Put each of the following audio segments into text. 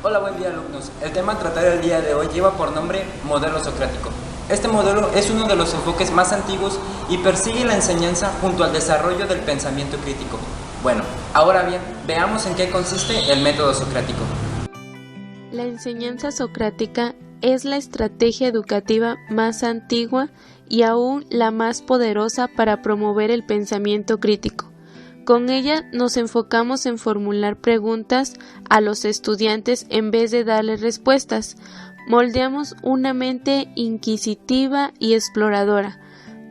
Hola, buen día alumnos. El tema a tratar el día de hoy lleva por nombre modelo socrático. Este modelo es uno de los enfoques más antiguos y persigue la enseñanza junto al desarrollo del pensamiento crítico. Bueno, ahora bien, veamos en qué consiste el método socrático. La enseñanza socrática es la estrategia educativa más antigua y aún la más poderosa para promover el pensamiento crítico. Con ella nos enfocamos en formular preguntas a los estudiantes en vez de darles respuestas. Moldeamos una mente inquisitiva y exploradora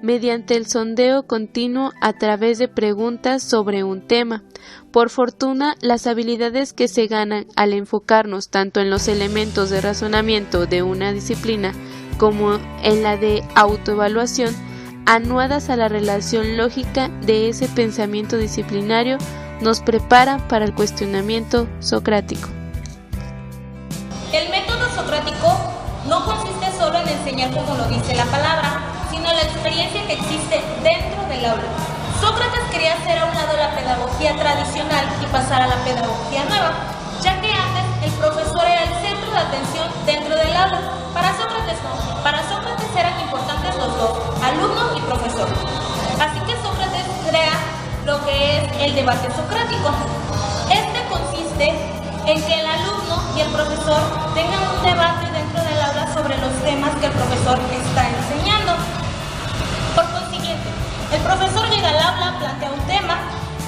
mediante el sondeo continuo a través de preguntas sobre un tema. Por fortuna, las habilidades que se ganan al enfocarnos tanto en los elementos de razonamiento de una disciplina como en la de autoevaluación, anuadas a la relación lógica de ese pensamiento disciplinario, nos preparan para el cuestionamiento socrático. El método socrático no consiste solo en enseñar como lo dice la palabra, sino en la experiencia que existe dentro del aula. Sócrates quería hacer a un lado la pedagogía tradicional y pasar a la pedagogía nueva, ya que antes el profesor era el centro de atención dentro del aula. Para Sócrates eran importantes los dos, alumno y profesor. Así que Sócrates crea lo que es el debate socrático. Este consiste en que el alumno y el profesor tengan un debate dentro del aula sobre los temas que el profesor está enseñando. Por consiguiente, el profesor llega al aula, plantea un tema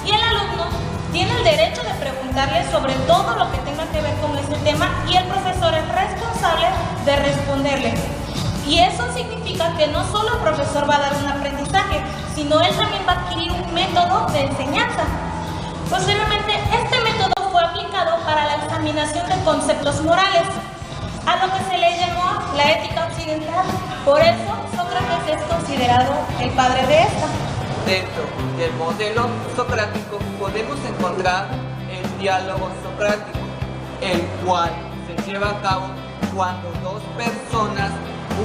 y el alumno tiene el derecho de preguntarle sobre todo lo que tenga que ver con ese tema y el profesor es responsable de responderle. Y eso significa que no solo el profesor va a dar un aprendizaje, sino él también va a adquirir un método de enseñanza. Posteriormente, este método fue aplicado para la examinación de conceptos morales, a lo que se le llamó la ética occidental. Por eso, Sócrates es considerado el padre de esta. Dentro del modelo socrático podemos encontrar el diálogo socrático, el cual se lleva a cabo cuando dos personas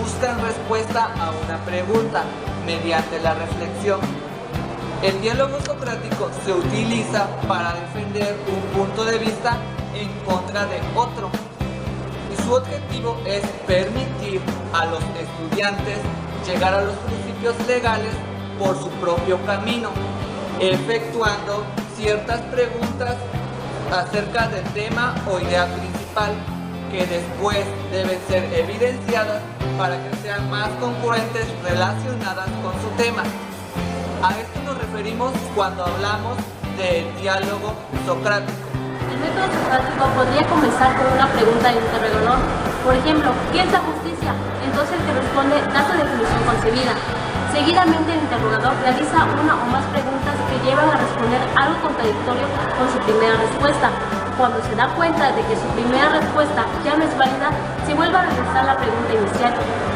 buscan respuesta a una pregunta mediante la reflexión. El diálogo socrático se utiliza para defender un punto de vista en contra de otro, y su objetivo es permitir a los estudiantes llegar a los principios legales por su propio camino, efectuando ciertas preguntas acerca del tema o idea principal, que después deben ser evidenciadas para que sean más congruentes relacionadas con su tema. A esto nos referimos cuando hablamos del diálogo socrático. El método socrático podría comenzar con una pregunta de interrogador. Por ejemplo, ¿qué es la justicia? Entonces el que responde da su definición concebida. Seguidamente el interrogador realiza una o más preguntas que llevan a responder algo contradictorio con su primera respuesta. Cuando se da cuenta de que su primera respuesta ya no es válida, se vuelve a realizar la pregunta inicial.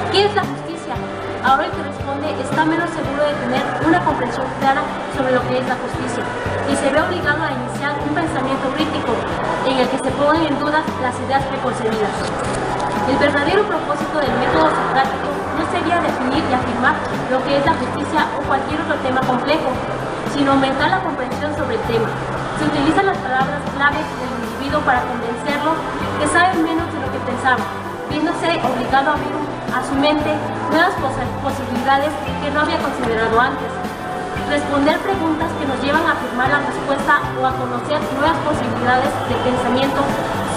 ¿Qué es la justicia? Ahora el que responde está menos seguro de tener una comprensión clara sobre lo que es la justicia y se ve obligado a iniciar un pensamiento crítico en el que se ponen en duda las ideas preconcebidas. El verdadero propósito del método socrático no sería definir y afirmar lo que es la justicia o cualquier otro tema complejo, sino aumentar la comprensión sobre el tema. Se utilizan las palabras claves del individuo para convencerlo que sabe menos de lo que pensaba, viéndose obligado a abrir a su mente nuevas posibilidades que no había considerado antes. Responder preguntas que nos llevan a afirmar la respuesta o a conocer nuevas posibilidades de pensamiento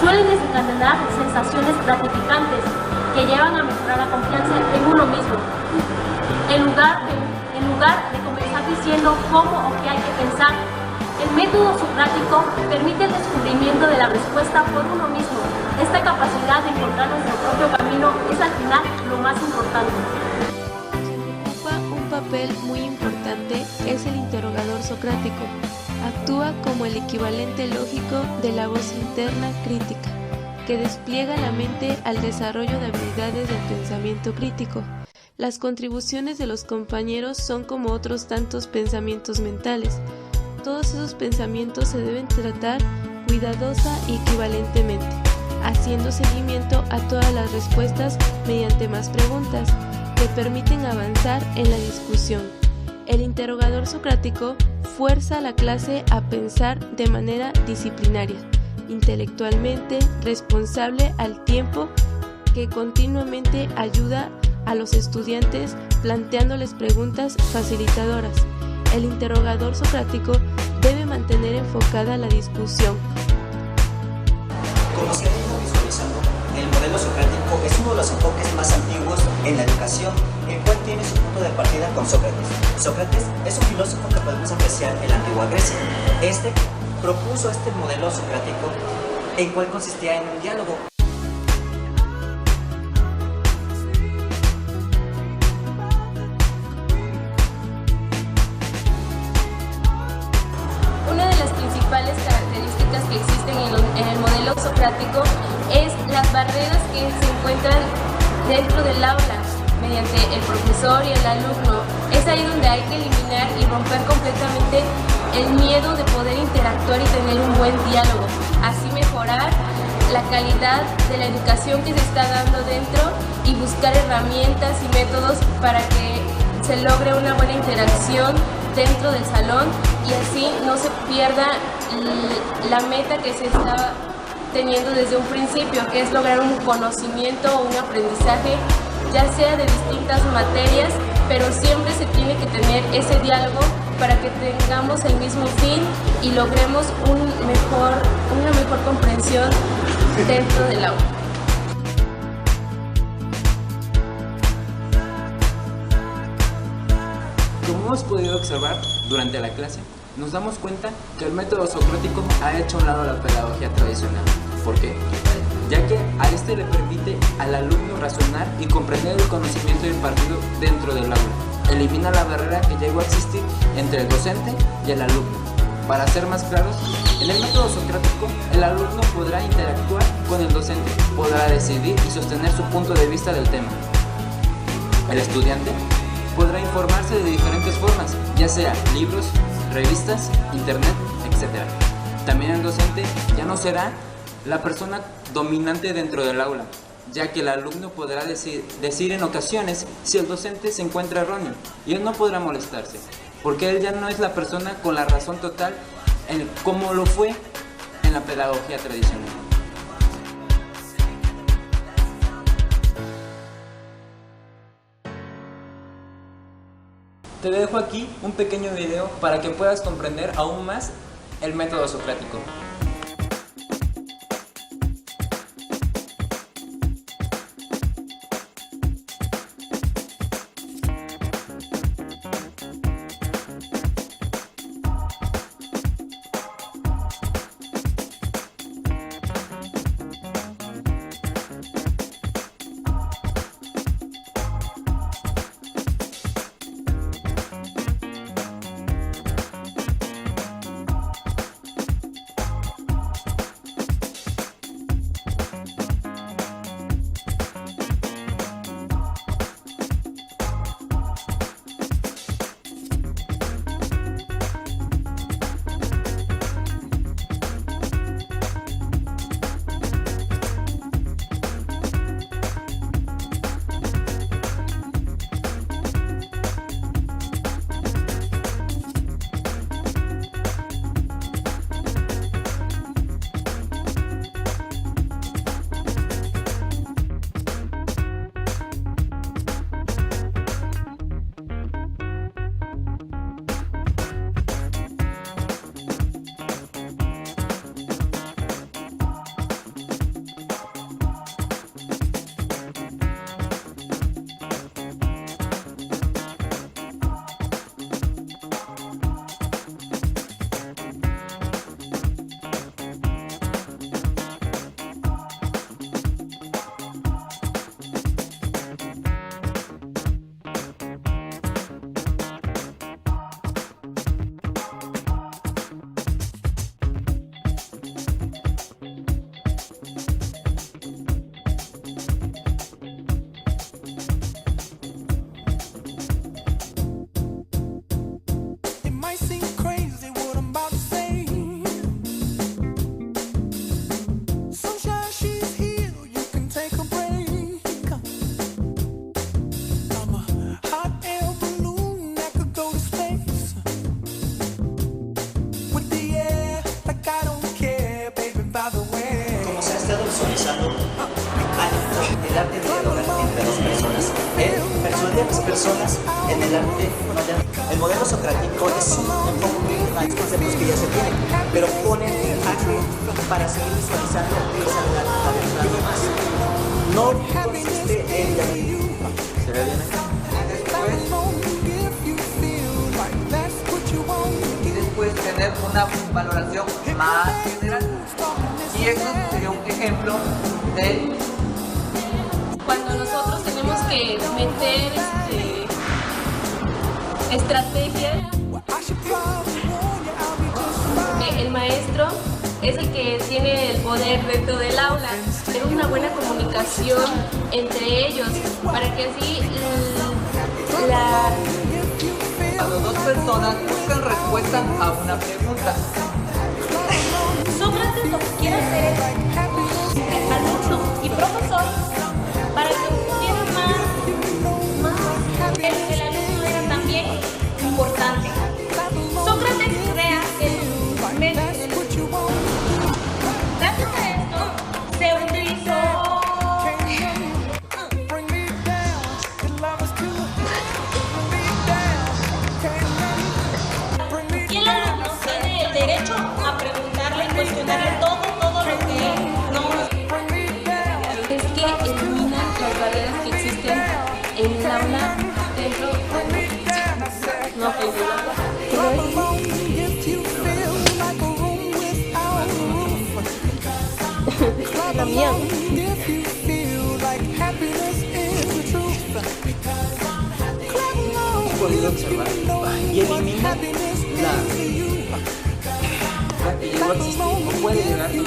suelen desencadenar sensaciones gratificantes que llevan a mejorar la confianza en uno mismo. En lugar de comenzar diciendo cómo o qué hay que pensar, el método socrático permite el descubrimiento de la respuesta por uno mismo. Esta capacidad de encontrar nuestro propio camino es al final lo más importante. Quien ocupa un papel muy importante es el interrogador socrático. Actúa como el equivalente lógico de la voz interna crítica, que despliega la mente al desarrollo de habilidades del pensamiento crítico. Las contribuciones de los compañeros son como otros tantos pensamientos mentales. Todos esos pensamientos se deben tratar cuidadosa y equivalentemente, haciendo seguimiento a todas las respuestas mediante más preguntas que permiten avanzar en la discusión. El interrogador socrático fuerza a la clase a pensar de manera disciplinaria, intelectualmente, responsable al tiempo que continuamente ayuda a los estudiantes planteándoles preguntas facilitadoras. El interrogador socrático debe mantener enfocada la discusión. Como se ha ido visualizando, el modelo socrático es uno de los enfoques más antiguos en la educación, el cual tiene su punto de partida con Sócrates. Sócrates es un filósofo que podemos apreciar en la antigua Grecia. Este propuso este modelo socrático, el cual consistía en un diálogo. Una de las principales características que existen en el modelo socrático es las barreras que se encuentran dentro del aula mediante el profesor y el alumno. Es ahí donde hay que eliminar y romper completamente el miedo de poder interactuar y tener un buen diálogo, así mejorar la calidad de la educación que se está dando dentro y buscar herramientas y métodos para que se logre una buena interacción dentro del salón y así no se pierda la meta que se está teniendo desde un principio, que es lograr un conocimiento o un aprendizaje, ya sea de distintas materias, pero siempre se tiene que tener ese diálogo para que tengamos el mismo fin y logremos una mejor comprensión dentro del aula. Como hemos podido observar durante la clase, nos damos cuenta que el método socrático ha hecho a un lado la pedagogía tradicional. ¿Por qué? Ya que a este le permite al alumno razonar y comprender el conocimiento impartido dentro del aula. Elimina la barrera que llegó a existir entre el docente y el alumno. Para ser más claros, en el método socrático, el alumno podrá interactuar con el docente, podrá decidir y sostener su punto de vista del tema. El estudiante podrá informarse de diferentes formas, ya sea libros, revistas, internet, etc. También el docente ya no será la persona dominante dentro del aula, ya que el alumno podrá decir en ocasiones si el docente se encuentra erróneo y él no podrá molestarse, porque él ya no es la persona con la razón total como lo fue en la pedagogía tradicional. Te dejo aquí un pequeño video para que puedas comprender aún más el método socrático. personas en el arte moderno. El modelo socrático es un enfoque de los conceptos que ya se tienen, pero pone el arte para seguir visualizando esa realidad de algo más. No consiste en... ¿Se ve bien acá? Y después tener una valoración más general. Y eso sería un ejemplo de Cuando nosotros tenemos que meter estrategias, el maestro es el que tiene el poder dentro del aula, tener una buena comunicación entre ellos, para que así cuando dos personas buscan respuesta a una pregunta. Sócrates lo que quiere hacer es alumno y profesor para que pudiera más. El alumno era también importante. Sócrates crea el método. Gracias a esto se utilizó y el alumno tiene el derecho a preguntarle y cuestionarle todo lo que no es que eliminan las barreras que existen en el aula dentro la mía. Podido observar y elimina la que llegó a existir o puede llegar todavía.